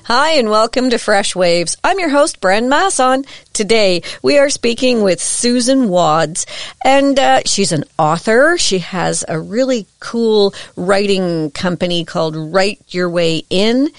Hi, and welcome to Freshwaves. I'm your host, Bren Masson. Today, we are speaking with Susan Wadds, and she's an author. She has a really cool writing company called Write Your Way In,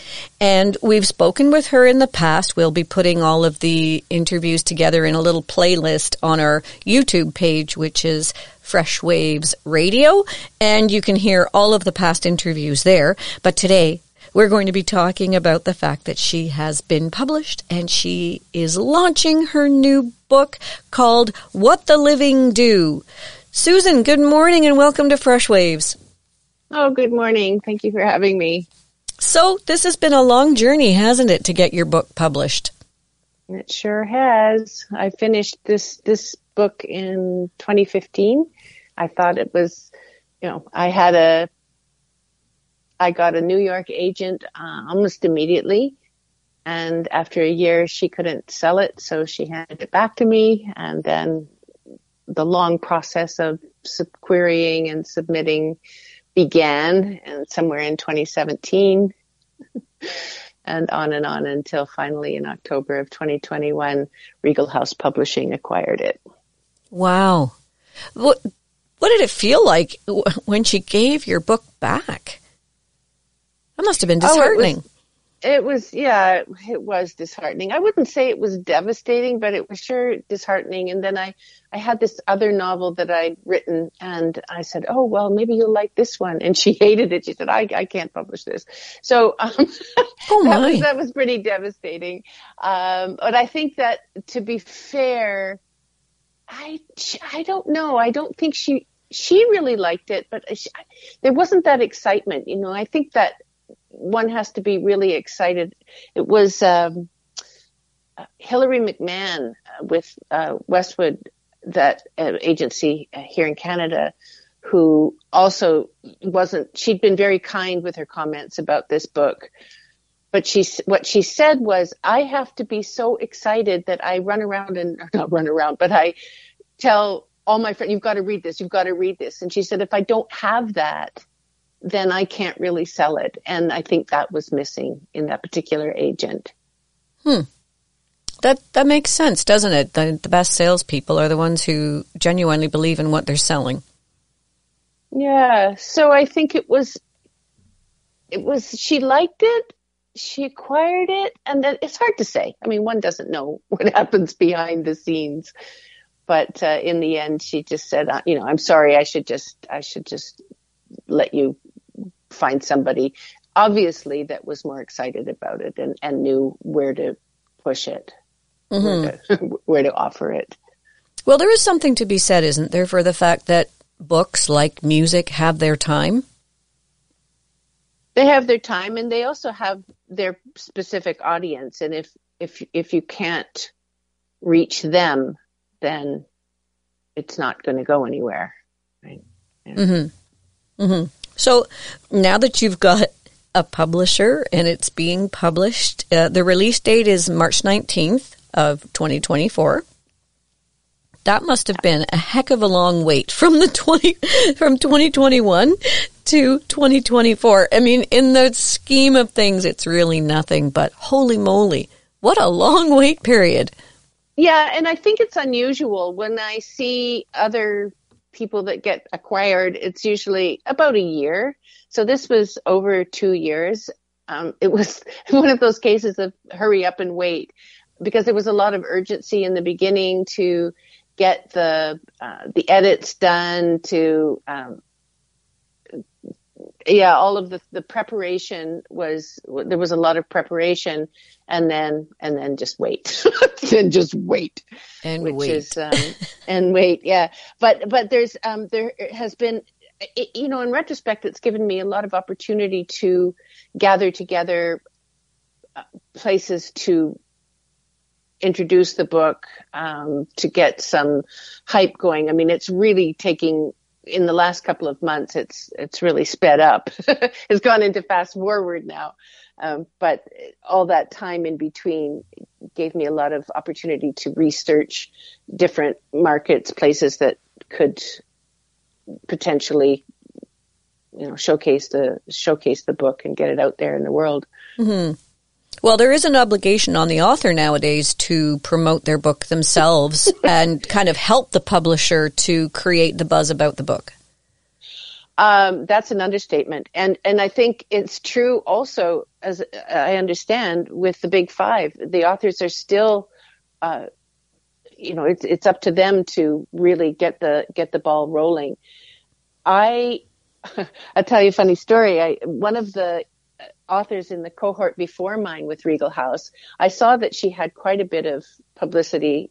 and we've spoken with her in the past. We'll be putting all of the interviews together in a little playlist on our YouTube page, which is Freshwaves Radio, and you can hear all of the past interviews there. But today, we're going to be talking about the fact that she has been published and she is launching her new book called What the Living Do. Susan, good morning and welcome to Freshwaves. Oh, good morning. Thank you for having me. So this has been a long journey, hasn't it, to get your book published? It sure has. I finished this book in 2015. I thought it was, I got a New York agent almost immediately, and after a year she couldn't sell it, so she handed it back to me, and then the long process of querying and submitting began, and somewhere in 2017, and on until finally in October of 2021, Regal House Publishing acquired it. Wow. What did it feel like when she gave your book back? That must have been disheartening. It was disheartening. I wouldn't say it was devastating, but it was sure disheartening. And then I had this other novel that I'd written, and I said, oh, well, maybe you'll like this one. And she hated it. She said, I can't publish this. So that was pretty devastating. But I think that, to be fair, I don't know. I don't think she really liked it, but there wasn't that excitement. I think that one has to be really excited. It was Hilary McMahon with Westwood, that agency here in Canada, who also she'd been very kind with her comments about this book. But what she said was, I have to be so excited that I but I tell all my friends, you've got to read this, you've got to read this. And she said, if I don't have that, then I can't really sell it. And I think that was missing in that particular agent. That makes sense, doesn't it? The best salespeople are the ones who genuinely believe in what they're selling. Yeah. So I think it was, she liked it, she acquired it, and then it's hard to say. I mean, one doesn't know what happens behind the scenes. But in the end, she just said, I'm sorry, I should just let you find somebody, obviously, that was more excited about it and knew where to push it, where to offer it. Well, there is something to be said, isn't there, for the fact that books, like music, have their time? They have their time, and they also have their specific audience. And if you can't reach them, then it's not going to go anywhere. Right? Yeah. So now that you've got a publisher and it's being published, the release date is March 19th of 2024. That must have been a heck of a long wait from 2021 to 2024. I mean, in the scheme of things, it's really nothing, but holy moly, what a long wait period. Yeah, and I think it's unusual when I see other people that get acquired. It's usually about a year. So this was over 2 years. It was one of those cases of hurry up and wait, because there was a lot of urgency in the beginning to get the edits done, to all of the preparation there was a lot of prepreration, and then just wait, then just wait, and wait. Yeah. But there has been, in retrospect, it's given me a lot of opportunity to gather together places to introduce the book, to get some hype going. I mean, it's really taking, in the last couple of months, it's really sped up. It's gone into fast forward now. But all that time in between gave me a lot of opportunity to research different markets, places that could potentially, showcase the book and get it out there in the world. Mm-hmm. Well, there is an obligation on the author nowadays to promote their book themselves and kind of help the publisher to create the buzz about the book. That's an understatement. And I think it's true also, as I understand, with the big five. The authors are still, it's up to them to really get the ball rolling. I'll tell you a funny story. One of the authors in the cohort before mine with Regal House, I saw that she had quite a bit of publicity.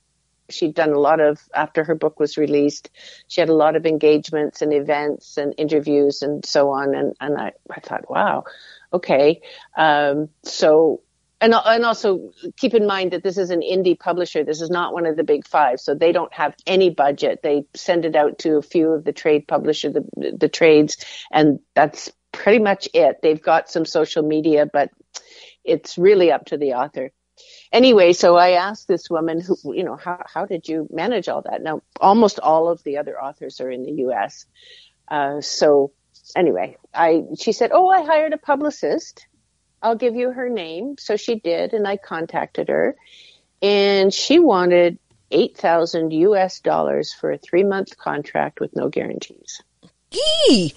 She'd done a lot of, after her book was released, she had a lot of engagements and events and interviews and so on. And I thought, wow, okay. And also keep in mind that this is an indie publisher. This is not one of the big five. So they don't have any budget. They send it out to a few of the trade publishers, the trades, and that's pretty much it. They've got some social media, but it's really up to the author. Anyway, so I asked this woman, how did you manage all that? Now, almost all of the other authors are in the U.S. So anyway, she said, I hired a publicist. I'll give you her name. So she did, and I contacted her, and she wanted $8,000 US for a 3-month contract with no guarantees. Gee.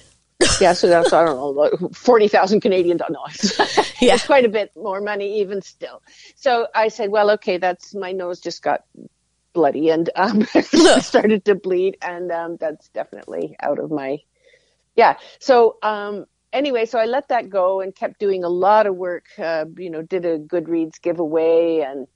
Yeah, so that's, I don't know, 40,000 Canadian dollars. Yeah. It's quite a bit more money even still. So I said, well, okay, my nose just got bloody and started to bleed, and that's definitely out of my, yeah. So anyway, so I let that go and kept doing a lot of work, did a Goodreads giveaway and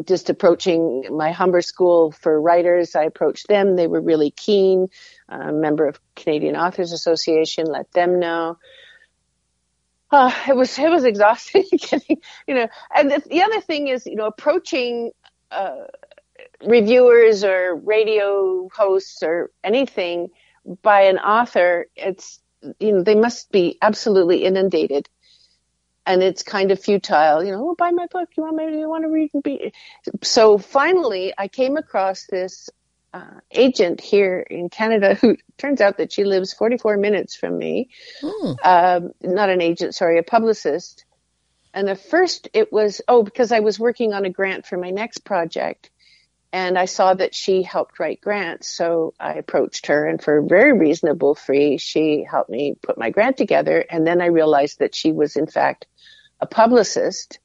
just approaching my Humber School for Writers. I approached them. They were really keen. A member of Canadian Authors Association, let them know. It was exhausting getting, and the other thing is, approaching reviewers or radio hosts or anything by an author. It's, they must be absolutely inundated. And it's kind of futile, buy my book. You want to read? So finally, I came across this agent here in Canada who turns out that she lives 44 minutes from me. Not an agent, sorry, a publicist. And at first it was, because I was working on a grant for my next project. And I saw that she helped write grants. So I approached her, and for a very reasonable fee, she helped me put my grant together. And then I realized that she was, in fact, a publicist.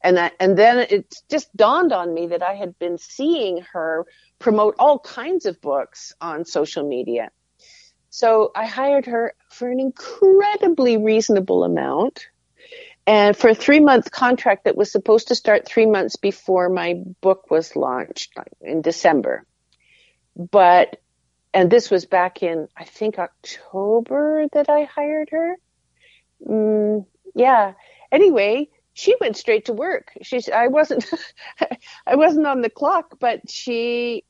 And then it just dawned on me that I had been seeing her promote all kinds of books on social media. So I hired her for an incredibly reasonable amount, and for a 3-month contract that was supposed to start 3 months before my book was launched in December. And this was back in, I think, October that I hired her. Yeah. Anyway, she went straight to work. I wasn't on the clock, but she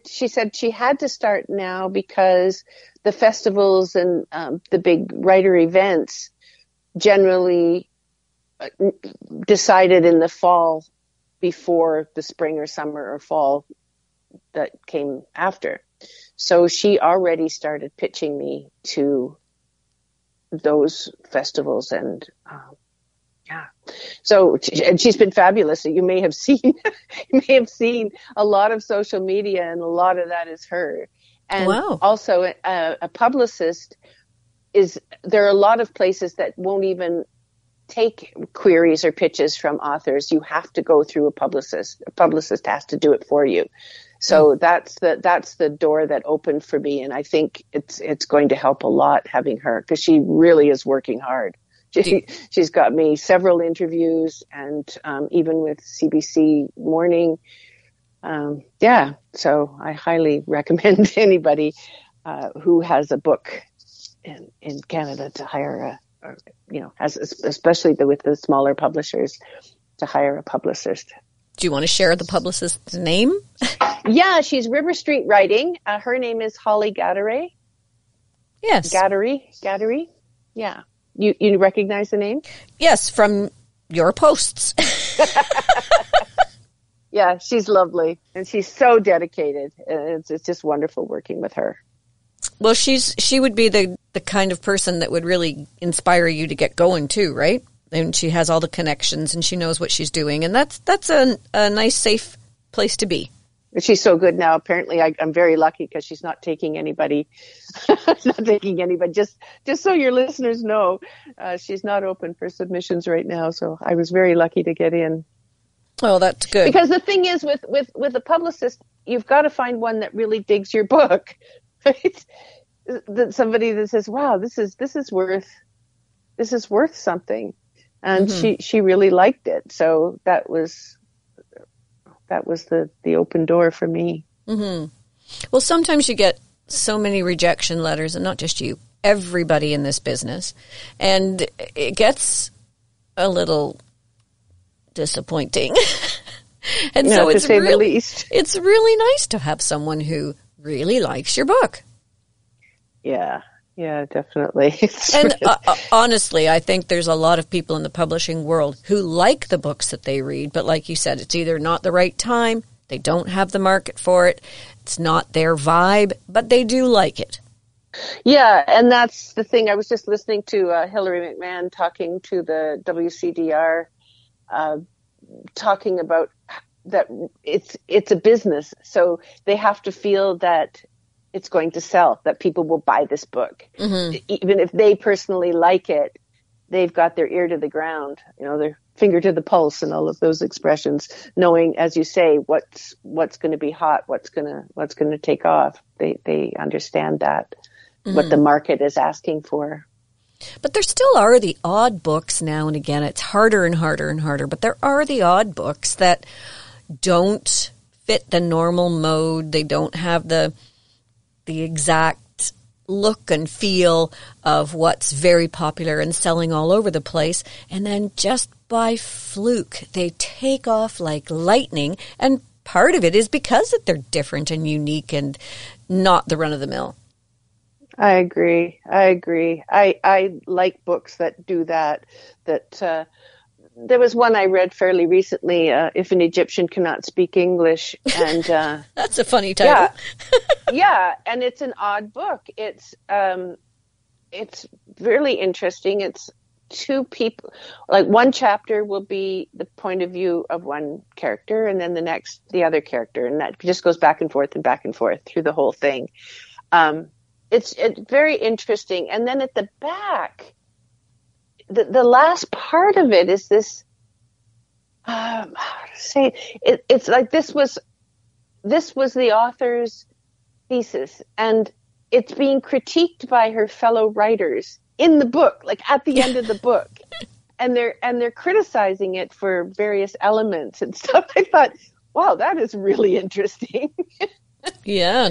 she said she had to start now because the festivals and the big writer events generally decided in the fall before the spring or summer or fall that came after. So she already started pitching me to those festivals and yeah. So, and she's been fabulous. You may have seen a lot of social media, and a lot of that is her. And wow. Also a publicist there are a lot of places that won't even take queries or pitches from authors. You have to go through a publicist. A publicist has to do it for you. So that's the door that opened for me. And I think it's going to help a lot having her, because she really is working hard. She's got me several interviews, and even with CBC Morning. So I highly recommend anybody who has a book in Canada to hire especially with the smaller publishers, to hire a publicist. Do you want to share the publicist's name? Yeah, she's River Street Writing. Her name is Holly Gatteray. Yes. Gatteray. Yeah. You recognize the name? Yes, from your posts. Yeah, she's lovely, and she's so dedicated. It's just wonderful working with her. Well, she would be the kind of person that would really inspire you to get going too, right? and she has all the connections, and she knows what she's doing, and that's a nice, safe place to be. She's so good now. Apparently, I'm very lucky because she's not taking anybody. Just so your listeners know, she's not open for submissions right now. So I was very lucky to get in. Oh, that's good. Because the thing is, with a publicist, you've got to find one that really digs your book, right? That somebody that says, "Wow, this is worth something," and she really liked it. So that was the open door for me. Mm-hmm. Well, sometimes you get so many rejection letters, and not just you, everybody in this business, and it gets a little disappointing. And so to say the least. It's really nice to have someone who really likes your book. Yeah, definitely. And honestly, I think there's a lot of people in the publishing world who like the books that they read, but like you said, it's either not the right time, they don't have the market for it, it's not their vibe, but they do like it. Yeah, and that's the thing. I was just listening to Hillary McMahon talking to the WCDR, talking about that it's a business, so they have to feel that it's going to sell, that people will buy this book. Mm-hmm. Even if they personally like it, they've got their ear to the ground, their finger to the pulse and all of those expressions, knowing, as you say, what's going to be hot, what's going to take off. They understand that, what the market is asking for. But there still are the odd books now and again. It's harder and harder and harder, but there are the odd books that don't fit the normal mode. They don't have the exact look and feel of what's very popular and selling all over the place. And then just by fluke, they take off like lightning. And part of it is because that they're different and unique and not the run-of-the-mill. I agree. I like books that do that. There was one I read fairly recently, If an Egyptian Cannot Speak English. And that's a funny title. Yeah, and it's an odd book. It's really interesting. It's two people, like one chapter will be the point of view of one character, and then the next, the other character, and that just goes back and forth through the whole thing. It's very interesting. And then at the back, the last part of it is this, how to say it, it's like this was the author's thesis, and it's being critiqued by her fellow writers in the book, like at the end of the book, and they're criticizing it for various elements and stuff. I thought, wow, that is really interesting. Yeah.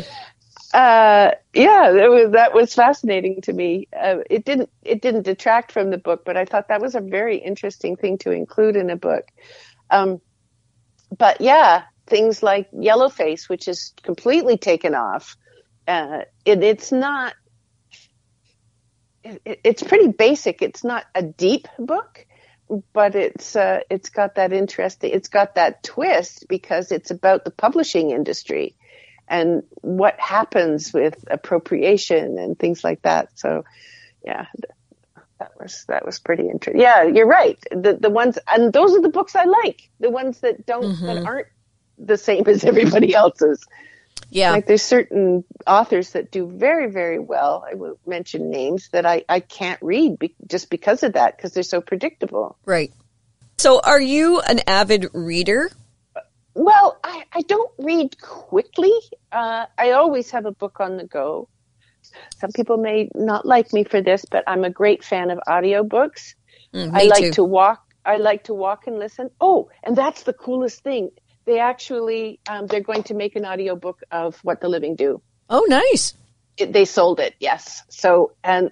That was fascinating to me. It didn't detract from the book, but I thought that was a very interesting thing to include in a book. But yeah, things like Yellowface, which is completely taken off. It's not. It's pretty basic. It's not a deep book, but it's got that interesting. It's got that twist because it's about the publishing industry and what happens with appropriation and things like that. So, yeah, that was pretty interesting. Yeah, you're right. The ones, and those are the books I like. The ones that that aren't the same as everybody else's. Yeah, like there's certain authors that do very, very well. I won't mention names that I can't read just because of that, because they're so predictable. Right. So, are you an avid reader? Well, I don't read quickly. I always have a book on the go. Some people may not like me for this, but I'm a great fan of audiobooks. I like to walk and listen. Oh, and that's the coolest thing. They actually, they're going to make an audiobook of What the Living Do. Oh, nice. They sold it, yes. So, and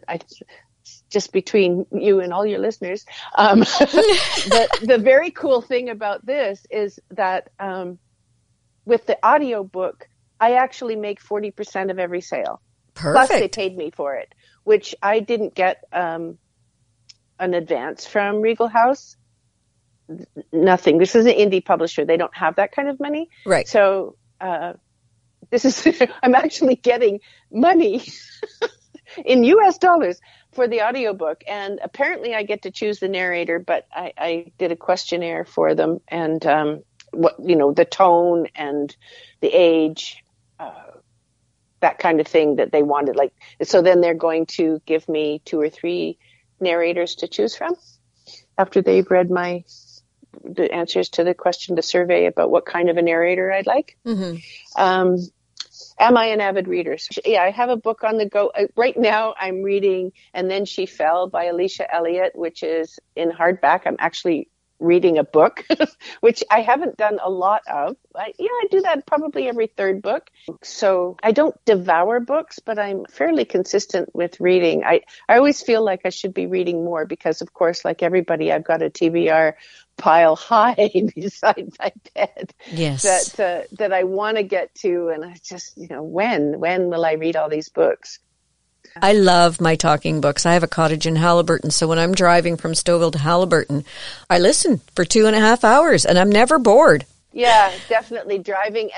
just between you and all your listeners, the very cool thing about this is that with the audiobook, I actually make 40% of every sale. Perfect. Plus they paid me for it, which I didn't get an advance from Regal House. Nothing. This is an indie publisher. They don't have that kind of money. Right. So this is I'm actually getting money in US dollars for the audiobook. And apparently I get to choose the narrator, but I did a questionnaire for them, and what, the tone and the age, that kind of thing that they wanted. Like, so then they're going to give me 2 or 3 narrators to choose from after they've read the answers to the survey about what kind of a narrator I'd like. Mm-hmm. Am I an avid reader? Yeah, I have a book on the go. Right now I'm reading And Then She Fell by Alicia Elliott, which is in hardback. I'm actually reading a book, which I haven't done a lot of. I do that probably every 3rd book. So I don't devour books, but I'm fairly consistent with reading. I always feel like I should be reading more because, of course, like everybody, I've got a TBR pile high beside my bed. Yes. That I want to get to. And I just, when will I read all these books? I love my talking books. I have a cottage in Haliburton, so when I'm driving from Stouffville to Haliburton, I listen for 2.5 hours, and I'm never bored. Yeah, definitely driving,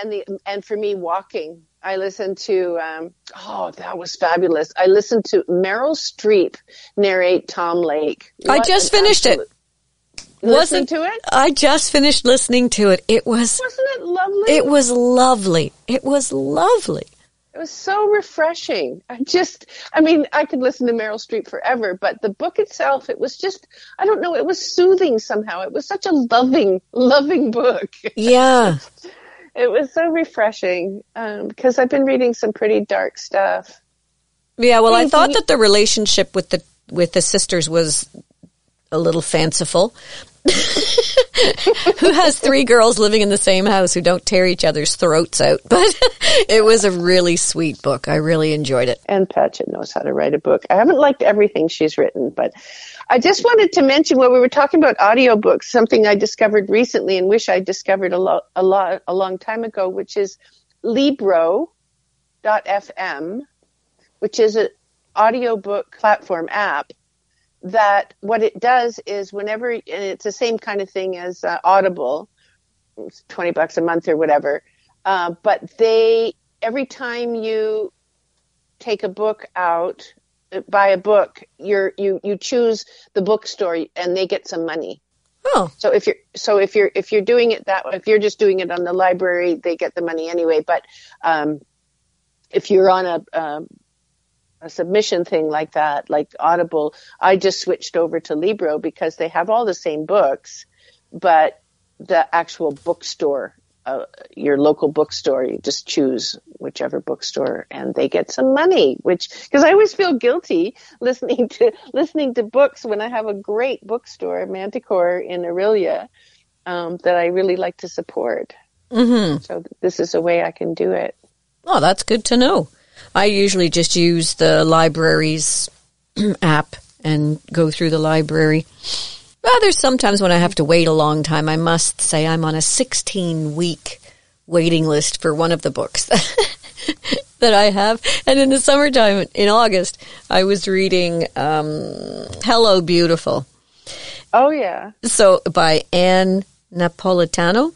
and for me, walking. I listened to, that was fabulous. I listened to Meryl Streep narrate Tom Lake. I just finished it. Listening to it? I just finished listening to it. Wasn't it lovely? It was lovely. It was lovely. It was so refreshing. I could listen to Meryl Streep forever, but the book itself, it was just, I don't know, it was soothing somehow. It was such a loving, loving book. Yeah. It was so refreshing, because I've been reading some pretty dark stuff. Yeah, well, I thought that the relationship with the sisters was a little fanciful. Who has 3 girls living in the same house who don't tear each other's throats out? But it was a really sweet book. I really enjoyed it. And Patchett knows how to write a book. I haven't liked everything she's written, but I just wanted to mention, when we were talking about audiobooks, something I discovered recently and wish I discovered a long time ago, which is Libro.fm, which is an audiobook platform app. That what it does is whenever, and it's the same kind of thing as Audible, it's $20 a month or whatever, but every time you take a book out, buy a book, you choose the bookstore and they get some money. Oh, so if you're doing it that way, if you're just doing it on the library, they get the money anyway. But if you're on a submission thing like that, like Audible, I just switched over to Libro because they have all the same books, but the actual bookstore, your local bookstore, you just choose whichever bookstore and they get some money, because I always feel guilty listening to books when I have a great bookstore, Manticore in Aurelia, that I really like to support. Mm-hmm. So this is a way I can do it. Oh, that's good to know. I usually just use the library's app and go through the library. Well, there's sometimes when I have to wait a long time. I must say I'm on a 16-week waiting list for one of the books that I have. And in the summertime, in August, I was reading Hello, Beautiful. Oh, yeah. So by Anne Napolitano.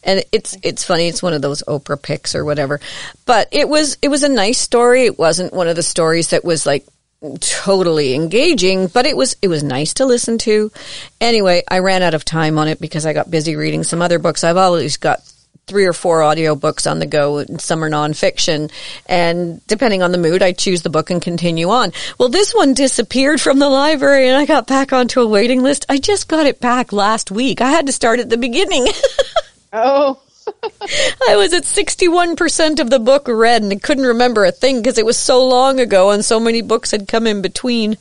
And it's funny. It's one of those Oprah picks or whatever. But it was a nice story. It wasn't one of the stories that was like totally engaging, but it was nice to listen to. Anyway, I ran out of time on it because I got busy reading some other books. I've always got 3 or 4 audiobooks on the go, and some are nonfiction. And depending on the mood, I choose the book and continue on. Well, this one disappeared from the library and I got back onto a waiting list. I just got it back last week. I had to start at the beginning. Oh. I was at 61% of the book read and I couldn't remember a thing because it was so long ago and so many books had come in between.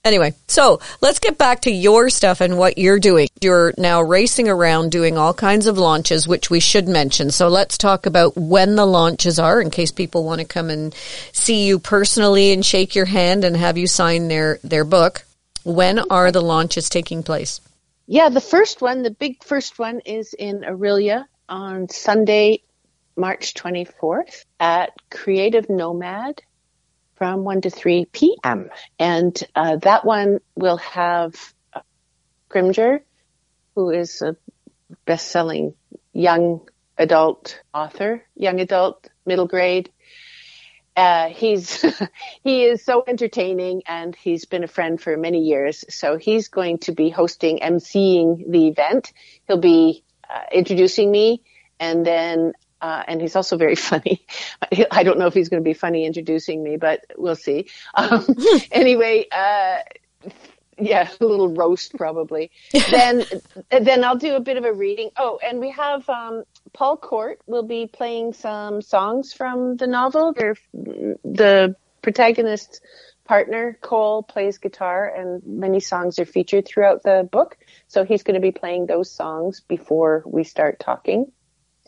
Anyway, so let's get back to your stuff and what you're doing. You're now racing around doing all kinds of launches, which we should mention. So let's talk about when the launches are in case people want to come and see you personally and shake your hand and have you sign their book. When are the launches taking place? Yeah, the big first one is in Aurelia on Sunday, March 24th at Creative Nomad from 1 to 3 p.m. And that one will have Grimger, who is a best-selling young adult author, young adult, middle grade. He's he is so entertaining, and he's been a friend for many years. So he's going to be emceeing the event. He'll be introducing me, and then and he's also very funny. I don't know if he's going to be funny introducing me, but we'll see. Anyway, yeah, a little roast probably. Then I'll do a bit of a reading. Oh, and we have Paul Court will be playing some songs from the novel. The protagonist's partner, Cole, plays guitar, and many songs are featured throughout the book. So he's going to be playing those songs before we start talking.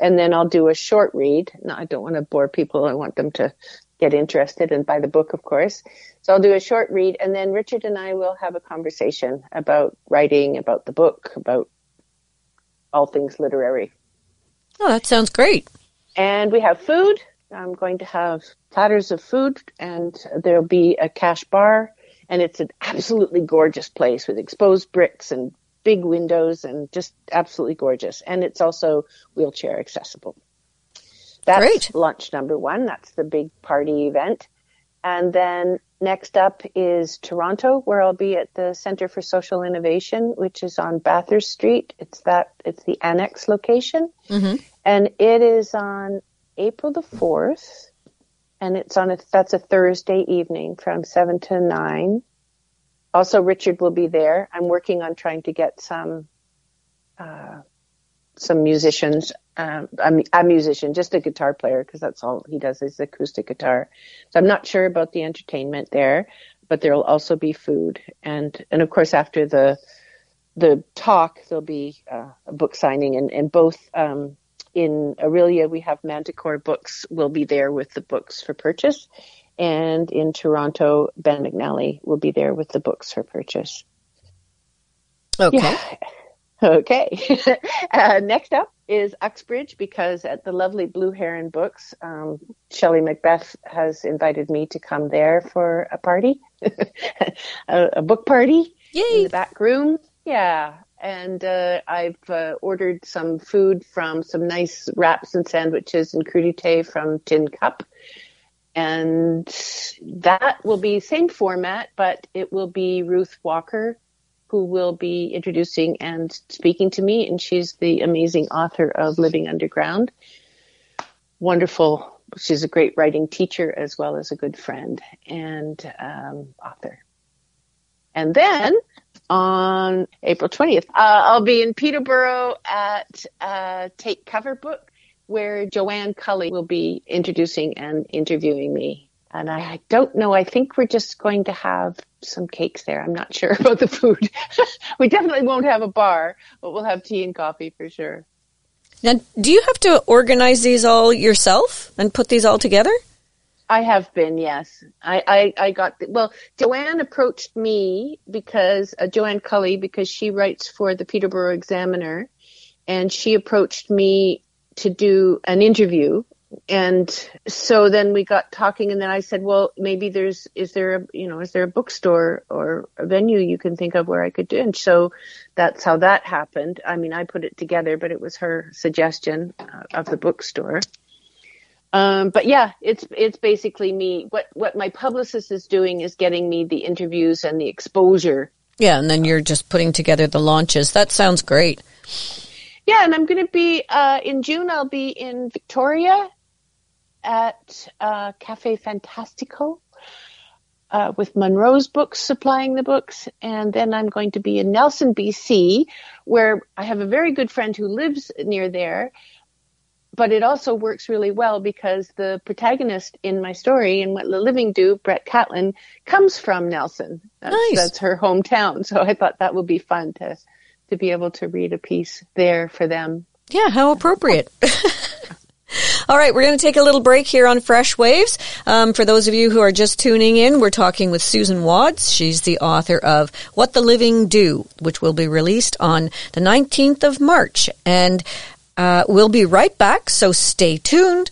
And then I'll do a short read. No, I don't want to bore people. I want them to get interested and buy the book, of course. So I'll do a short read, and then Richard and I will have a conversation about writing, about the book, about all things literary. Oh, that sounds great. And we have food. I'm going to have platters of food, and there'll be a cash bar, and it's an absolutely gorgeous place with exposed bricks and big windows and just absolutely gorgeous. And it's also wheelchair accessible. That's great. Lunch number 1. That's the big party event. And then next up is Toronto, where I'll be at the Centre for Social Innovation, which is on Bathurst Street. It's the annex location. Mm-hmm. And it is on April the 4th. And that's a Thursday evening from 7 to 9. Also, Richard will be there. I'm working on trying to get some musicians. I'm a musician, just a guitar player, because that's all he does is acoustic guitar. So I'm not sure about the entertainment there, but there will also be food. And of course, after the talk, there'll be a book signing. And both in Aurelia, we have Manticore Books will be there with the books for purchase. And in Toronto, Ben McNally will be there with the books for purchase. Okay. Yeah. Okay. Next up is Uxbridge, because at the lovely Blue Heron Books, Shelley Macbeth has invited me to come there for a party, a book party. Yay. In the back room. Yeah. And I've ordered some food from some nice wraps and sandwiches and crudité from Tin Cup. And that will be same format, but it will be Ruth Walker who will be introducing and speaking to me. And she's the amazing author of Living Underground. Wonderful. She's a great writing teacher as well as a good friend and author. And then on April 20th, I'll be in Peterborough at Take Cover Book, where Joanne Cully will be introducing and interviewing me. And I don't know, I think we're just going to have some cakes there. I'm not sure about the food. We definitely won't have a bar, but we'll have tea and coffee for sure. Now, do you have to organize these all yourself and put these all together? I have been, yes. Joanne approached me because, Joanne Cully, because she writes for the Peterborough Examiner, and she approached me to do an interview. And so then we got talking, and then I said, well, maybe is there a bookstore or a venue you can think of where I could do it? And so that's how that happened. I mean, I put it together, but it was her suggestion of the bookstore. But yeah, it's basically me. What my publicist is doing is getting me the interviews and the exposure. Yeah. And then you're just putting together the launches. That sounds great. Yeah. And I'm going to be, in June, I'll be in Victoria at Cafe Fantastico with Monroe's Books supplying the books. And then I'm going to be in Nelson, BC, where I have a very good friend who lives near there. But it also works really well because the protagonist in my story, in What the Living Do, Brett Catlin, comes from Nelson. Nice. That's her hometown. So I thought that would be fun to be able to read a piece there for them. Yeah, how appropriate. All right, we're going to take a little break here on Freshwaves. For those of you who are just tuning in, we're talking with Susan Wadds. She's the author of What the Living Do, which will be released on the 19th of March. And we'll be right back, so stay tuned.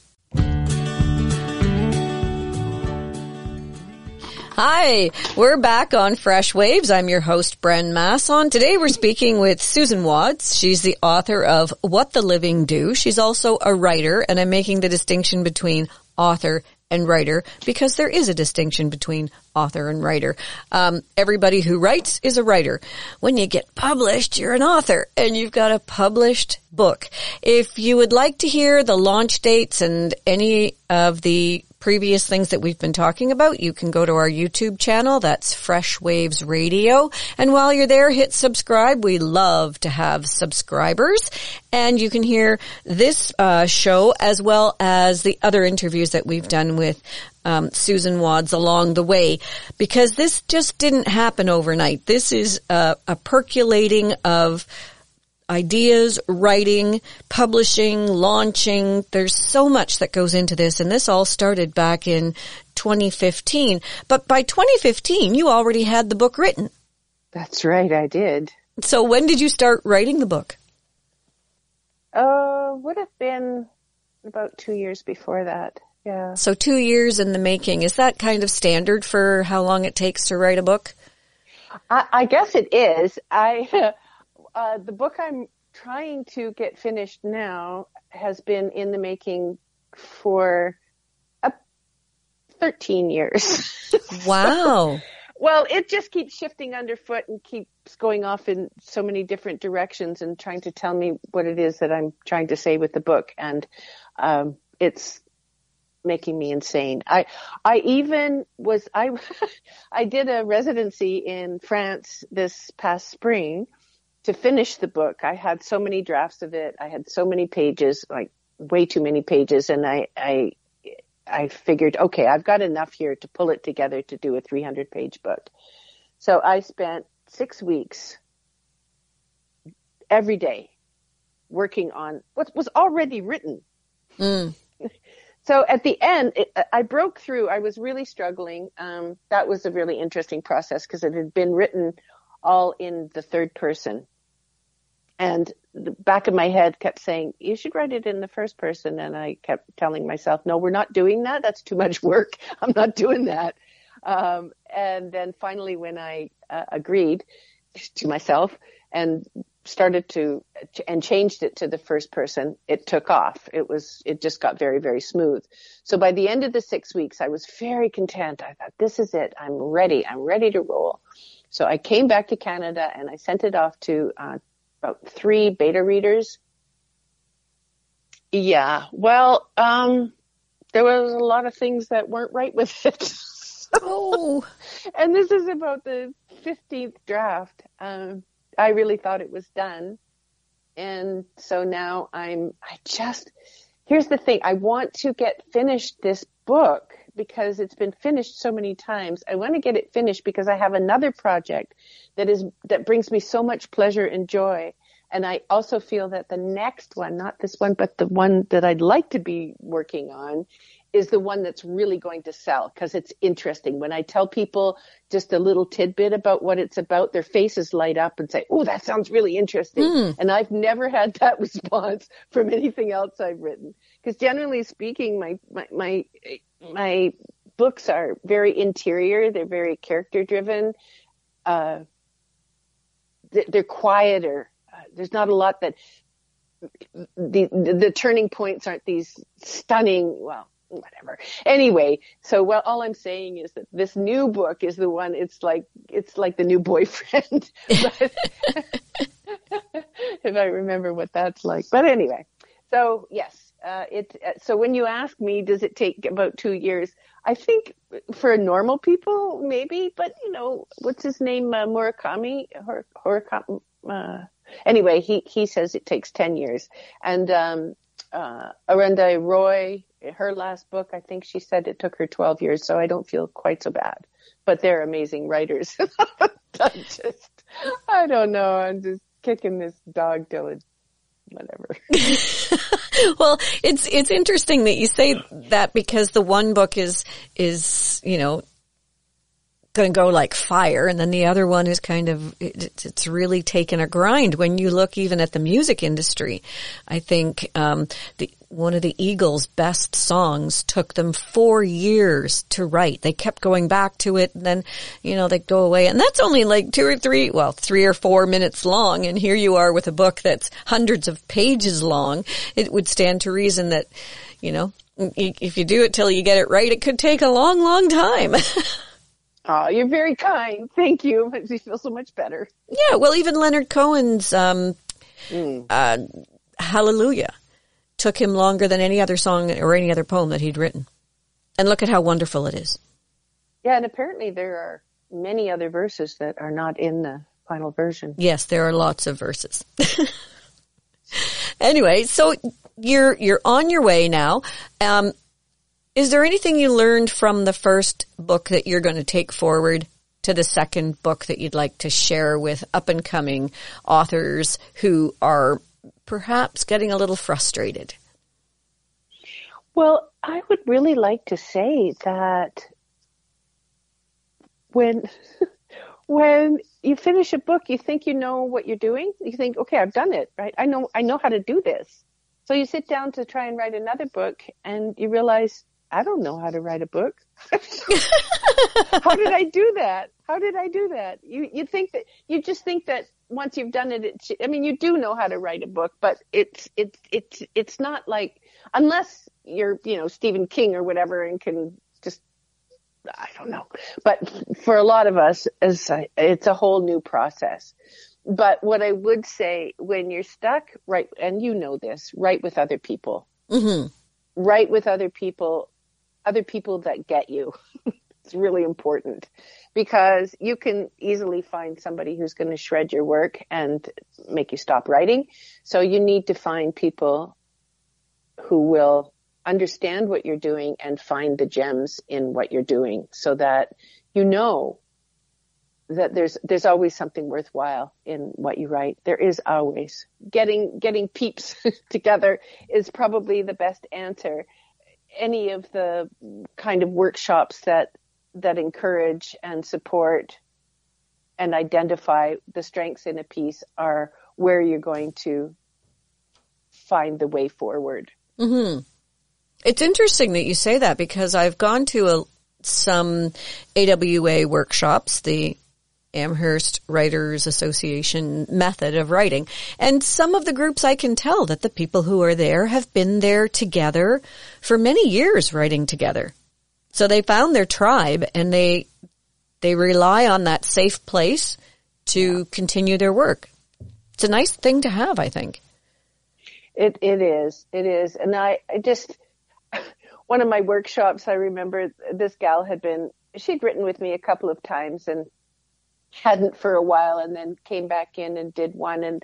Hi, we're back on Freshwaves. I'm your host, Bren Masson. Today we're speaking with Susan Wadds. She's the author of What the Living Do. She's also a writer, and I'm making the distinction between author and writer, because there is a distinction between author and writer. Everybody who writes is a writer. When you get published, you're an author, and you've got a published book. If you would like to hear the launch dates and any of the previous things that we've been talking about, you can go to our YouTube channel. That's Freshwaves Radio. And while you're there, hit subscribe. We love to have subscribers. And you can hear this show as well as the other interviews that we've done with Susan Wadds along the way, because this just didn't happen overnight. This is a percolating of ideas, writing, publishing, launching. There's so much that goes into this, and this all started back in 2015. But by 2015, you already had the book written. That's right, I did. So when did you start writing the book? Would have been about 2 years before that. Yeah. So 2 years in the making. Is that kind of standard for how long it takes to write a book? I guess it is. The book I'm trying to get finished now has been in the making for 13 years. Wow. Well, it just keeps shifting underfoot and keeps going off in so many different directions and trying to tell me what it is that I'm trying to say with the book. And it's making me insane. I did a residency in France this past spring to finish the book. I had so many drafts of it. I had so many pages, like way too many pages. And I figured, okay, I've got enough here to pull it together to do a 300-page book. So I spent 6 weeks every day working on what was already written. Mm. So at the end, I broke through. I was really struggling. That was a really interesting process because it had been written all in the third person. And the back of my head kept saying, you should write it in the first person. And I kept telling myself, no, we're not doing that. That's too much work. I'm not doing that. And then finally, when I agreed to myself and started and changed it to the first person, it took off. It just got very, very smooth. So by the end of the 6 weeks, I was very content. I thought, this is it. I'm ready to roll. So I came back to Canada and I sent it off to, about 3 beta readers. Yeah. Well, there was a lot of things that weren't right with it. Oh. And this is about the 15th draft. I really thought it was done. And so now here's the thing. I want to get finished this book because it's been finished so many times. I want to get it finished because I have another project that brings me so much pleasure and joy. And I also feel that the next one, not this one, but the one that I'd like to be working on is the one that's really going to sell because it's interesting. When I tell people just a little tidbit about what it's about, their faces light up and say, oh, that sounds really interesting. Mm. And I've never had that response from anything else I've written. Because generally speaking, my books are very interior. They're very character driven. They're quieter. There's not a lot that the turning points aren't these stunning, well, whatever. Anyway, so all I'm saying is that this new book is the one, it's like the new boyfriend. But, if I remember what that's like. But anyway, so yes, so when you ask me, does it take about 2 years? I think for normal people, maybe, but what's his name? Murakami? Anyway, he says it takes 10 years. And Arundhati Roy, her last book, I think she said it took her 12 years, so I don't feel quite so bad. But they're amazing writers. I don't know. I'm just kicking this dog till it's whatever. Well, it's interesting that you say that because the one book is going to go like fire, and then the other one is kind of it's really taken a grind. When you look even at the music industry, I think one of the Eagles' best songs took them 4 years to write. They kept going back to it, and then they'd go away, and that's only like 3 or 4 minutes long. And here you are with a book that's hundreds of pages long. It would stand to reason that If you do it till you get it right, it could take a long, long time. Oh, you're very kind. Thank you. It makes me feel so much better. Yeah, well, even Leonard Cohen's Hallelujah took him longer than any other song or any other poem that he'd written. And look at how wonderful it is. Yeah, and apparently there are many other verses that are not in the final version. Yes, there are lots of verses. Anyway, so you're on your way now. Is there anything you learned from the first book that you're going to take forward to the second book that you'd like to share with up-and-coming authors who are perhaps getting a little frustrated? Well, I would really like to say that when you finish a book, you think you know what you're doing. You think, okay, I've done it, right? I know how to do this. So you sit down to try and write another book and you realize, I don't know how to write a book. How did I do that? How did I do that? You just think that once you've done it, you do know how to write a book, but it's not like, unless you're, Stephen King or whatever and can just, I don't know. But for a lot of us, it's a whole new process. But what I would say, when you're stuck, right, and you know this, write with other people. Mm-hmm. Write with other people that get you. It's really important, because you can easily find somebody who's going to shred your work and make you stop writing. So you need to find people who will understand what you're doing and find the gems in what you're doing, so that you know that there's always something worthwhile in what you write. There is always. Getting peeps together is probably the best answer. Any of the kind of workshops that encourage and support and identify the strengths in a piece are where you're going to find the way forward. Mm-hmm. It's interesting that you say that, because I've gone to some AWA workshops, the Amherst Writers Association method of writing. And some of the groups, I can tell that the people who are there have been there together for many years writing together. So they found their tribe, and they rely on that safe place to continue their work. It's a nice thing to have, I think. It is. And I just, one of my workshops, I remember this gal she'd written with me a couple of times and hadn't for a while, and then came back in and did one. And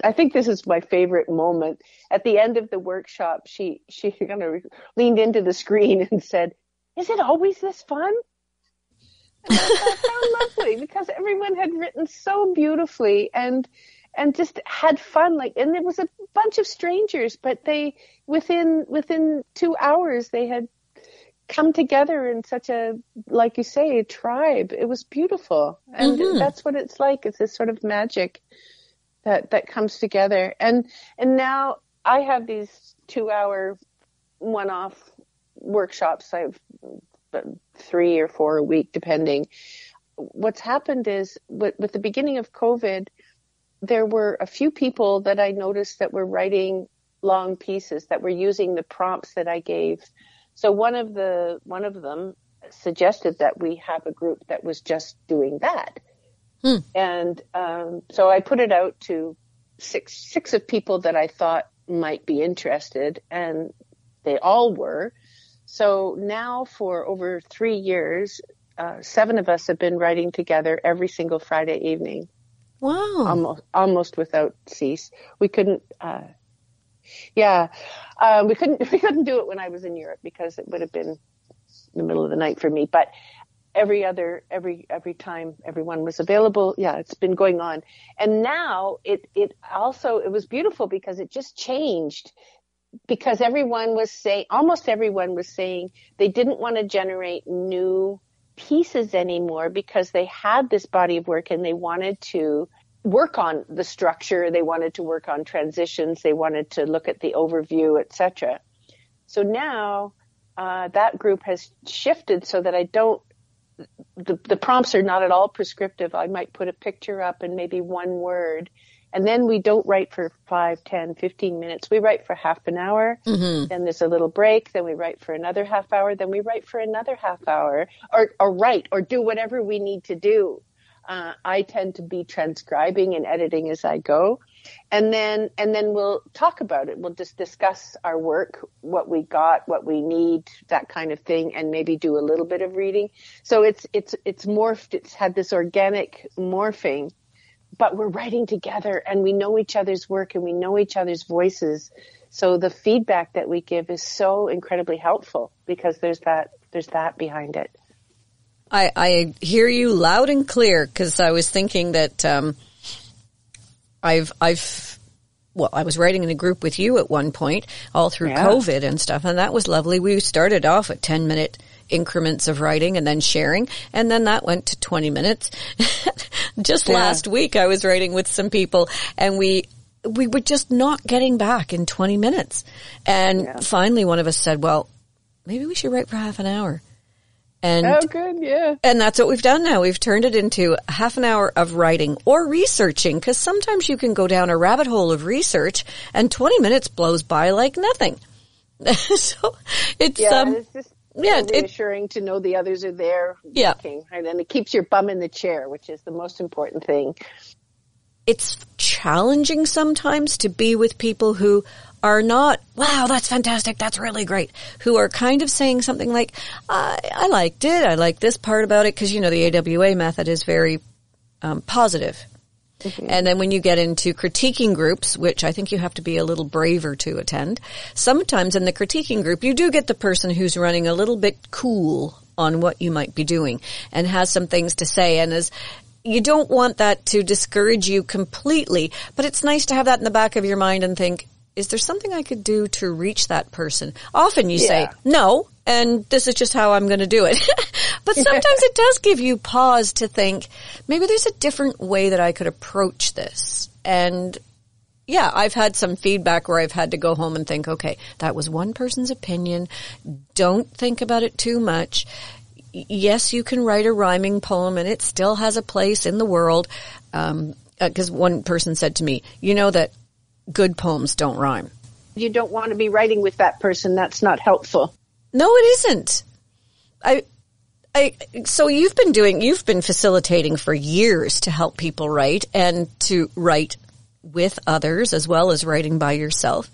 I think this is my favorite moment. At the end of the workshop, she kind of leaned into the screen and said, "Is it always this fun?" And I thought, how lovely, because everyone had written so beautifully and just had fun. And there was a bunch of strangers, but they, within 2 hours, they had come together in such a, like you say, a tribe. It was beautiful. And that's what it's like. It's this sort of magic that comes together. And now I have these 2-hour one-off workshops. I've 3 or 4 a week, depending. What's happened is with the beginning of COVID, there were a few people that I noticed that were writing long pieces, that were using the prompts that I gave. So one of them suggested that we have a group that was just doing that. And so I put it out to six of people that I thought might be interested, and they all were. So now for over 3 years, 7 of us have been writing together every single Friday evening. Wow. Almost without cease. We couldn't, we couldn't do it when I was in Europe, because it would have been the middle of the night for me. But every time everyone was available, it's been going on. And now it was beautiful, because it just changed, because almost everyone was saying they didn't want to generate new pieces anymore, because they had this body of work and they wanted to work on the structure, they wanted to work on transitions, they wanted to look at the overview, etc. So now that group has shifted so that the prompts are not at all prescriptive. I might put a picture up and maybe one word, And then we don't write for 5, 10, 15 minutes. We write for half an hour. Mm-hmm. Then there's a little break. Then we write for another half hour. Then we write for another half hour, or write or do whatever we need to do. I tend to be transcribing and editing as I go. And then we'll talk about it. We'll just discuss our work, what we got, what we need, that kind of thing, and maybe do a little bit of reading. So it's morphed. It's had this organic morphing, but we're writing together and we know each other's work and we know each other's voices. So the feedback that we give is so incredibly helpful because there's that behind it. I hear you loud and clear, because I was thinking that I was writing in a group with you at one point, all through COVID and stuff, and that was lovely. We started off at 10-minute increments of writing and then sharing, and then that went to 20 minutes. Just last week I was writing with some people, and we were just not getting back in 20 minutes. And finally one of us said, well, maybe we should write for half an hour. And, oh, good, yeah. And that's what we've done now. We've turned it into half an hour of writing or researching, because sometimes you can go down a rabbit hole of research and 20 minutes blows by like nothing. So it's, it's just reassuring to know the others are there working, right? And it keeps your bum in the chair, which is the most important thing. It's challenging sometimes to be with people who are not, wow, that's fantastic, that's really great, who are kind of saying something like, I liked it, I like this part about it, because, the AWA method is very positive. Mm-hmm. And then when you get into critiquing groups, which I think you have to be a little braver to attend, sometimes in the critiquing group, you do get the person who's running a little bit cool on what you might be doing and has some things to say, and you don't want that to discourage you completely, but it's nice to have that in the back of your mind and think, is there something I could do to reach that person? Often you say, no, and this is just how I'm going to do it. But sometimes it does give you pause to think, maybe there's a different way that I could approach this. And I've had some feedback where I've had to go home and think, okay, that was one person's opinion. Don't think about it too much. Yes, you can write a rhyming poem and it still has a place in the world. Because one person said to me, that good poems don't rhyme. You don't want to be writing with that person. That's not helpful. No, it isn't. So you've been facilitating for years to help people write and to write with others as well as writing by yourself.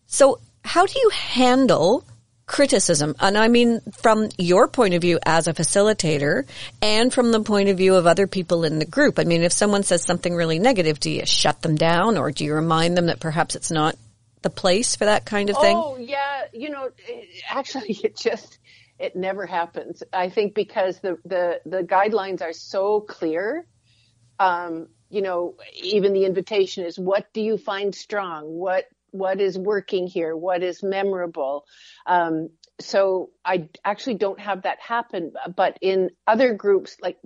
So how do you handle criticism? And I mean, from your point of view as a facilitator and from the point of view of other people in the group. I mean, if someone says something really negative, do you shut them down or do you remind them that perhaps it's not the place for that kind of thing? Oh, yeah. Actually, it never happens. I think because the guidelines are so clear. Even the invitation is, what do you find strong? What is working here? What is memorable? So I actually don't have that happen, but in other groups like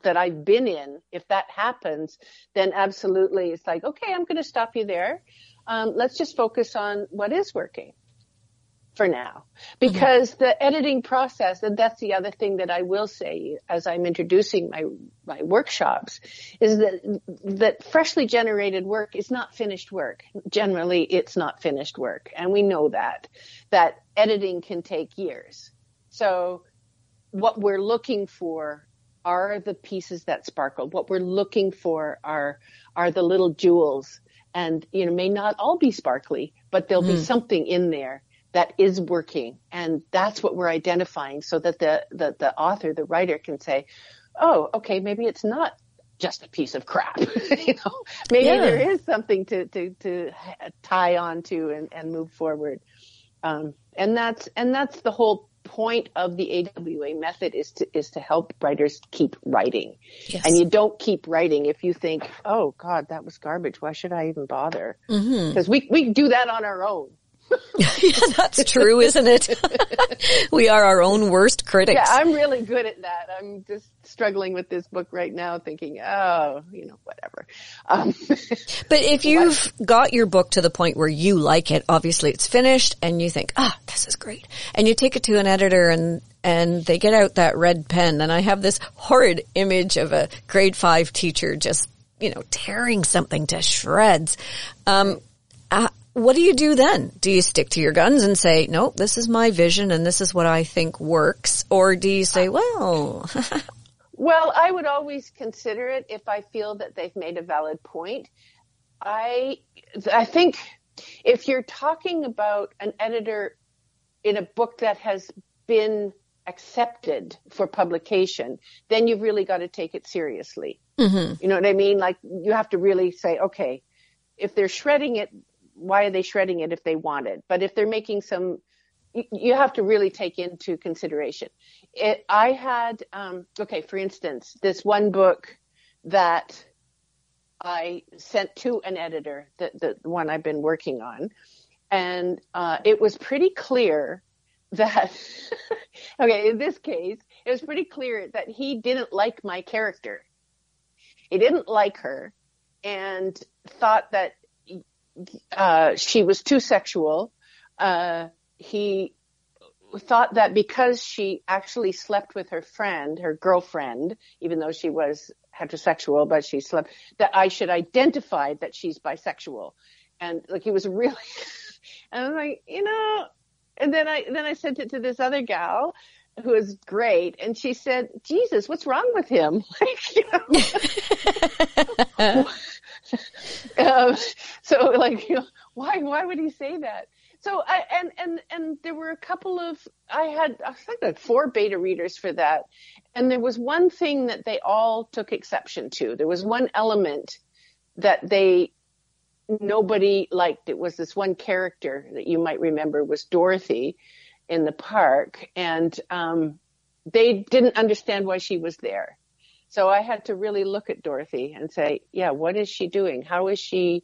that I've been in, if that happens, then absolutely it's like, okay, I'm going to stop you there. Let's just focus on what is working for now, because the editing process, and that's the other thing that I will say as I'm introducing my workshops, is that freshly generated work is not finished work. Generally, it's not finished work. And we know that editing can take years. So what we're looking for are the pieces that sparkle. What we're looking for are the little jewels, and, may not all be sparkly, but there'll be something in there that is working. And that's what we're identifying, so that the author, the writer, can say, oh, okay, maybe it's not just a piece of crap. Maybe there is something to tie on to and move forward. And that's the whole point of the AWA method, is to help writers keep writing. Yes. And you don't keep writing if you think, oh God, that was garbage. Why should I even bother? Because we do that on our own. Yeah, that's true, isn't it? We are our own worst critics. Yeah, I'm really good at that. I'm just struggling with this book right now, thinking, whatever. But if you've got your book to the point where you like it, obviously it's finished, and you think, this is great, and you take it to an editor and they get out that red pen, and I have this horrid image of a grade 5 teacher just tearing something to shreds. What do you do then? Do you stick to your guns and say, no, this is my vision and this is what I think works? Or do you say, well... Well, I would always consider it if I feel that they've made a valid point. I think if you're talking about an editor in a book that has been accepted for publication, then you've really got to take it seriously. Mm-hmm. You know what I mean? Like, you have to really say, okay, if they're shredding it, why are they shredding it if they want it? But if they're making you have to really take into consideration. I had, for instance, this one book that I sent to an editor, the one I've been working on, and it was pretty clear that, in this case, it was pretty clear that he didn't like my character. He didn't like her and thought that she was too sexual. He thought that because she actually slept with her girlfriend, even though she was heterosexual, but she slept, that I should identify that she's bisexual. And he was really, and I'm like, and then I sent it to this other gal who was great. And she said, Jesus, what's wrong with him? Why would he say that? So and there were a couple of, I think like 4 beta readers for that. And there was one thing that they all took exception to. There was one element that nobody liked. It was this one character that you might remember was Dorothy in the park. And they didn't understand why she was there. So I had to really look at Dorothy and say, yeah, what is she doing? How is she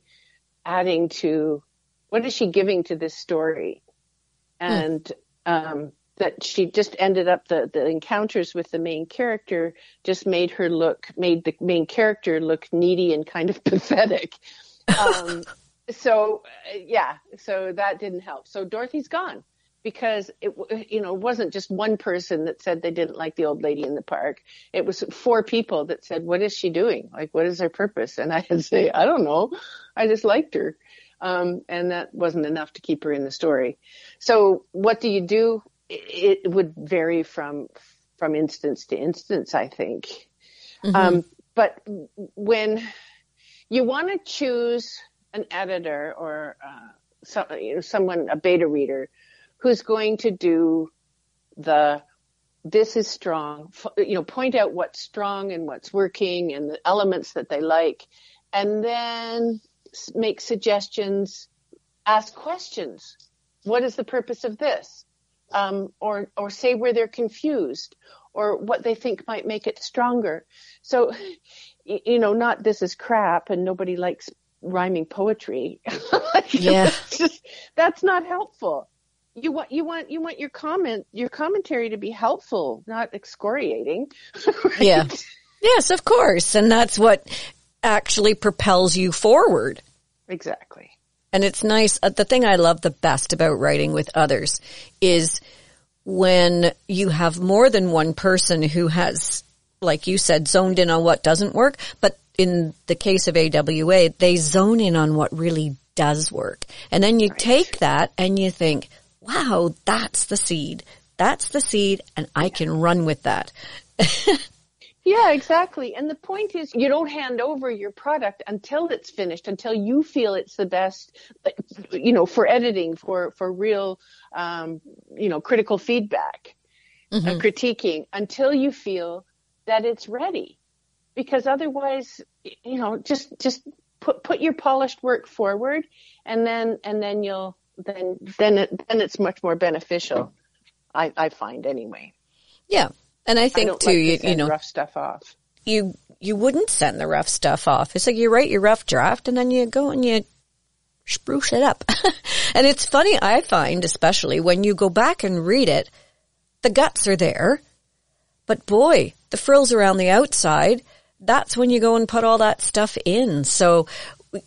what is she giving to this story? And that she just ended up, the encounters with the main character just made the main character look needy and kind of pathetic. So that didn't help. So Dorothy's gone because it wasn't just one person that said they didn't like the old lady in the park. It was 4 people that said, what is she doing? Like, what is her purpose? And I had to say, I don't know. I just liked her. And that wasn't enough to keep her in the story. So what do you do? It would vary from instance to instance, I think. Mm-hmm. But when you want to choose an editor or someone, a beta reader, who's going to do this is strong, point out what's strong and what's working and the elements that they like, and then make suggestions, ask questions. What is the purpose of this? Or say where they're confused or what they think might make it stronger. So, not this is crap and nobody likes rhyming poetry. Yeah. That's not helpful. You want your commentary to be helpful, not excoriating. Right? Yeah. Yes, of course. And that's what actually propels you forward. Exactly. And it's nice. The thing I love the best about writing with others is when you have more than one person who has, like you said, zoned in on what doesn't work. But in the case of AWA, they zone in on what really does work. And then you take that and you think, wow, that's the seed. That's the seed, and I can run with that. Yeah, exactly. And the point is, you don't hand over your product until it's finished, until you feel it's the best, for editing, for real, critical feedback, critiquing, until you feel that it's ready. Because otherwise, just put your polished work forward, and then it's much more beneficial. I find anyway. Yeah. And I think too, rough stuff off. You wouldn't send the rough stuff off. It's like you write your rough draft and then you go and you spruce it up. And it's funny, I find, especially when you go back and read it, the guts are there, but boy, the frills around the outside, that's when you go and put all that stuff in. So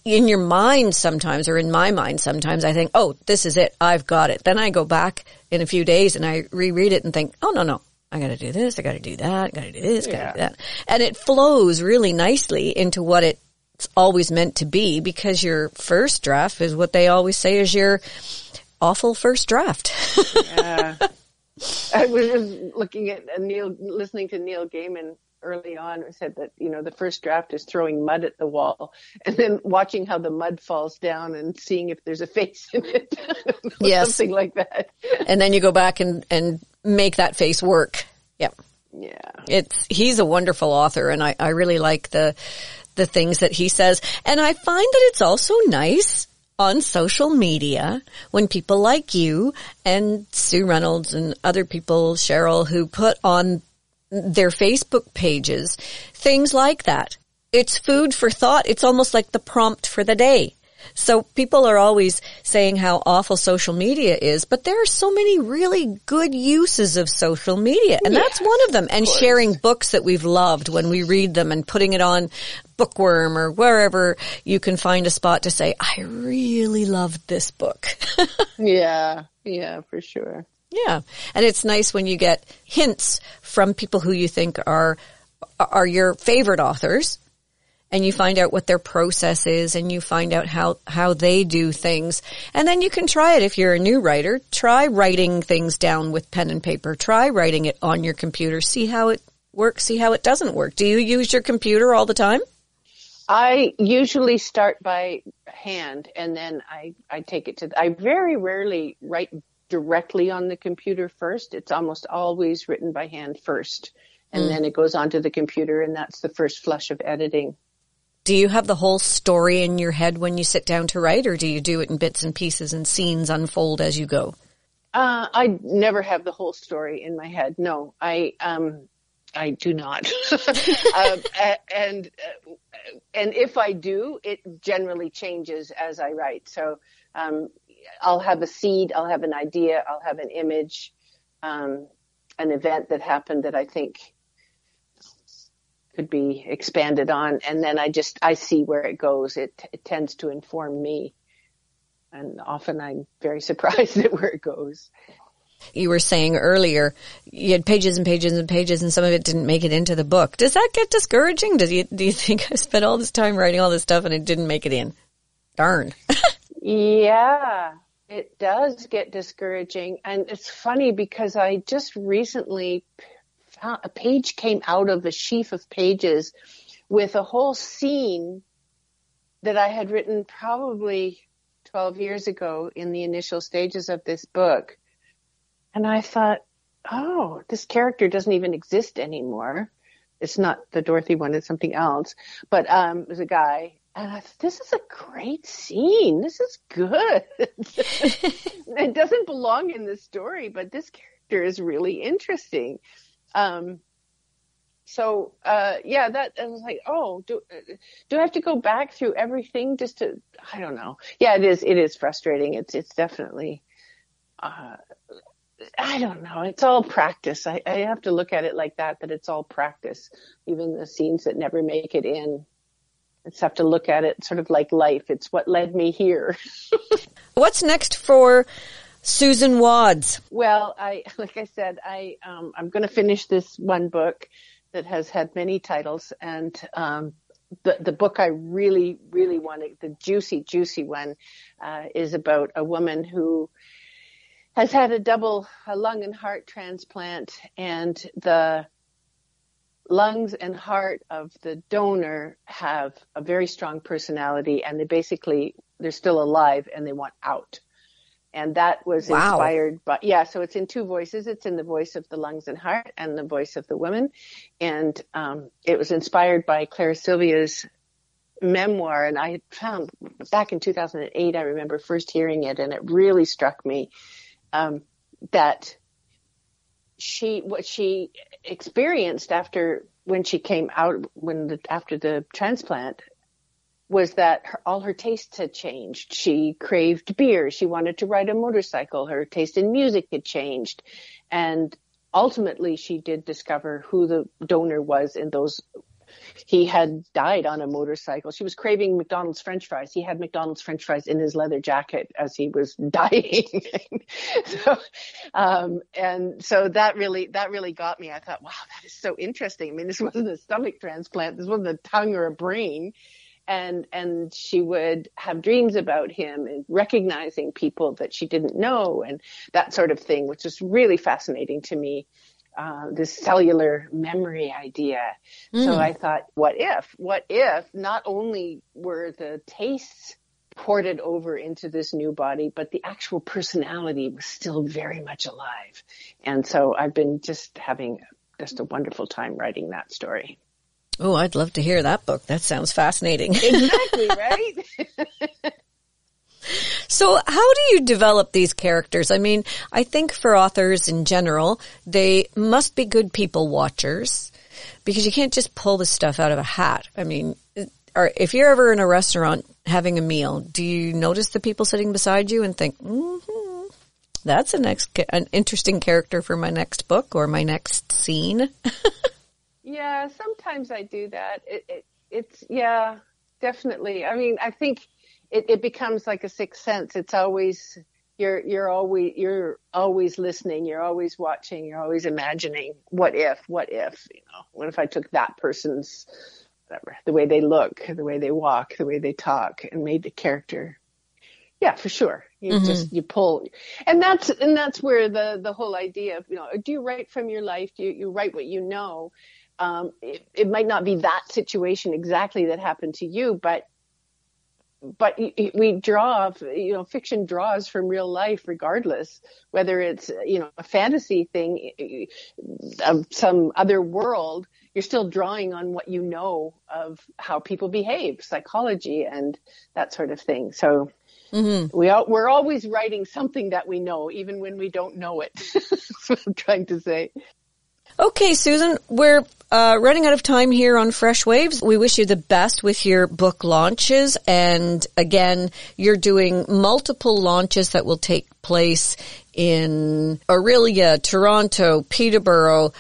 in your mind sometimes, or in my mind sometimes, I think, oh, this is it. I've got it. Then I go back in a few days and I reread it and think, oh, no. I got to do this. I got to do that. I got to do this. Got to do that. And it flows really nicely into what it it's always meant to be, because your first draft is what they always say is your awful first draft. Yeah. I was just looking at listening to Neil Gaiman early on, who said that, the first draft is throwing mud at the wall and then watching how the mud falls down and seeing if there's a face in it. Yes. Something like that. And then you go back and make that face work. Yep. Yeah. He's a wonderful author, and I really like the things that he says. And I find that it's also nice on social media when people like you and Sue Reynolds and other people, Cheryl, who put on their Facebook pages things like that. It's food for thought. It's almost like the prompt for the day. So people are always saying how awful social media is, but there are so many really good uses of social media, and that's one of them. And sharing books that we've loved when we read them and putting it on Bookworm or wherever you can find a spot to say, I really loved this book. Yeah, for sure. Yeah. And it's nice when you get hints from people who you think are your favorite authors, and you find out what their process is, and you find out how they do things. And then you can try it. If you're a new writer, try writing things down with pen and paper. Try writing it on your computer. See how it works, see how it doesn't work. Do you use your computer all the time? I usually start by hand, and then I take it I very rarely write directly on the computer first. It's almost always written by hand first, and then it goes onto the computer, and that's the first flush of editing. Do you have the whole story in your head when you sit down to write, or do you do it in bits and pieces and scenes unfold as you go? I never have the whole story in my head. No, I do not. And if I do, it generally changes as I write. So I'll have a seed, I'll have an idea, I'll have an image, an event that happened that I think could be expanded on, and then I see where it goes. It tends to inform me, and often I'm very surprised at where it goes. You were saying earlier you had pages and pages and pages, and some of it didn't make it into the book. Does that get discouraging? Do you think I spent all this time writing all this stuff and it didn't make it in? Darn. Yeah, it does get discouraging, and it's funny because I just recently a page came out of a sheaf of pages with a whole scene that I had written probably 12 years ago in the initial stages of this book. And I thought, oh, this character doesn't even exist anymore. It's not the Dorothy one, it's something else. But it was a guy. And I thought, this is a great scene. This is good. It doesn't belong in the story, but this character is really interesting. That I was like, oh, do I have to go back through everything just to, I don't know. Yeah, it is frustrating. It's definitely, I don't know. It's all practice. I have to look at it like that it's all practice. Even the scenes that never make it in. I just have to look at it sort of like life. It's what led me here. What's next for Susan Wadds? Well, like I said, I'm going to finish this one book that has had many titles, and the book I really, really wanted, the juicy one, is about a woman who has had a lung and heart transplant, and the lungs and heart of the donor have a very strong personality, and they're still alive and they want out. And that was inspired by, so it's in two voices. It's in the voice of the lungs and heart and the voice of the woman. And it was inspired by Clara Sylvia's memoir. And I had found back in 2008, I remember first hearing it, and it really struck me that what she experienced after the transplant was that all her tastes had changed. She craved beer. She wanted to ride a motorcycle. Her taste in music had changed. And ultimately, she did discover who the donor was in those. He had died on a motorcycle. She was craving McDonald's French fries. He had McDonald's French fries in his leather jacket as he was dying. So that really got me. I thought, wow, that is so interesting. I mean, this wasn't a stomach transplant. This wasn't a tongue or a brain. and she would have dreams about him and recognizing people that she didn't know and that sort of thing, which is really fascinating to me. This cellular memory idea. So I thought, what if not only were the tastes ported over into this new body, but the actual personality was still very much alive. And so I've been just having just a wonderful time writing that story. Oh, I'd love to hear that book. That sounds fascinating. Exactly, right? So how do you develop these characters? I mean, I think for authors in general, they must be good people watchers because you can't just pull this stuff out of a hat. I mean, if you're ever in a restaurant having a meal, do you notice the people sitting beside you and think, that's an interesting character for my next book or my next scene? Yeah, sometimes I do that. It's yeah, definitely. I mean, I think it becomes like a sixth sense. It's always you're always listening, you're always watching, you're always imagining what if, what if I took that person's whatever, the way they look, the way they walk, the way they talk, and made the character. Yeah, for sure. You pull, and that's where the whole idea of, do you write from your life? Do you write what you know? It might not be that situation exactly that happened to you, but we draw, fiction draws from real life regardless, whether it's, a fantasy thing of some other world, you're still drawing on what you know of how people behave, psychology and that sort of thing. So we're always writing something that we know, even when we don't know it. That's what I'm trying to say. Okay, Susan, we're running out of time here on Freshwaves. We wish you the best with your book launches. And again, you're doing multiple launches that will take place in Orillia, Toronto, Peterborough,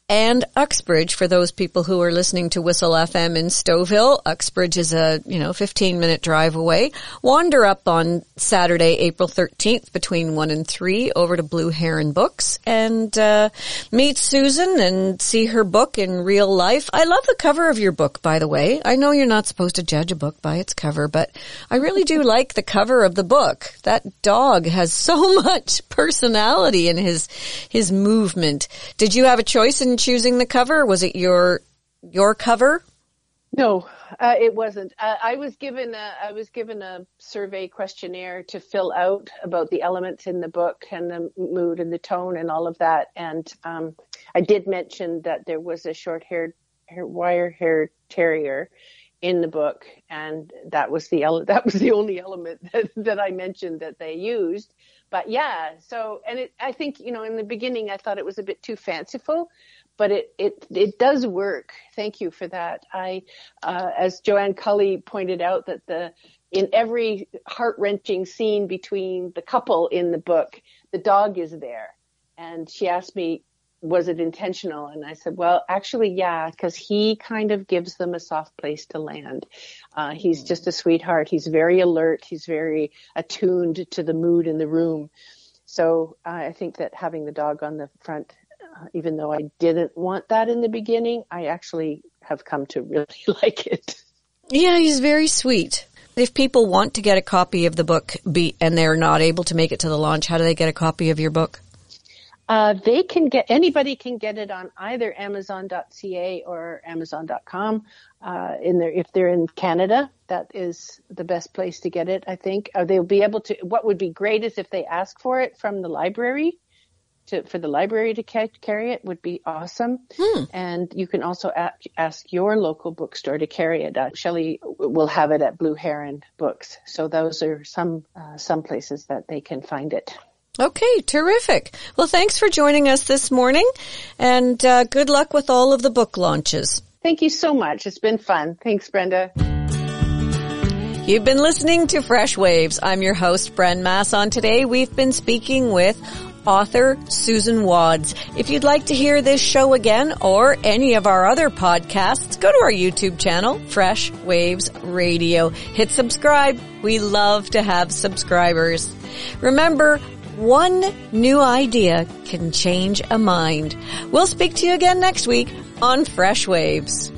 and Uxbridge for those people who are listening to Whistle FM in Stouffville. Uxbridge is a, 15-minute drive away. Wander up on Saturday, April 13th between 1 and 3 over to Blue Heron Books and meet Susan and see her book in real life. I love the cover of your book, by the way. I know you're not supposed to judge a book by its cover, but I really do like the cover of the book. That dog has so much personality in his movement. Did you have a choice in choosing the cover? Was it your cover? No, it wasn't. I was given a survey questionnaire to fill out about the elements in the book and the mood and the tone and all of that. And I did mention that there was a short-haired wire-haired terrier in the book, and that was the only element that I mentioned that they used. But yeah, so I think in the beginning I thought it was a bit too fanciful. But it does work. Thank you for that. As Joanne Cully pointed out, that in every heart-wrenching scene between the couple in the book, the dog is there. And she asked me, was it intentional? And I said, well, actually, yeah, because he kind of gives them a soft place to land. He's just a sweetheart. He's very alert. He's very attuned to the mood in the room. So I think that having the dog on the front, even though I didn't want that in the beginning, I actually have come to really like it. Yeah, he's very sweet. If people want to get a copy of the book and they're not able to make it to the launch, how do they get a copy of your book? Anybody can get it on either Amazon.ca or Amazon.com. If they're in Canada, that is the best place to get it, I think. They'll be able to, what would be great is if they ask for it from the library. For the library to carry it would be awesome. And you can also ask your local bookstore to carry it. Shelley will have it at Blue Heron Books. So those are some places that they can find it. Okay, terrific. Well, thanks for joining us this morning, and good luck with all of the book launches. Thank you so much. It's been fun. Thanks, Brenda. You've been listening to Fresh Waves. I'm your host, Bren Masson. Today, we've been speaking with author Susan Wadds. If you'd like to hear this show again or any of our other podcasts, go to our YouTube channel, Fresh Waves Radio. Hit subscribe. We love to have subscribers. Remember, one new idea can change a mind. We'll speak to you again next week on Fresh Waves.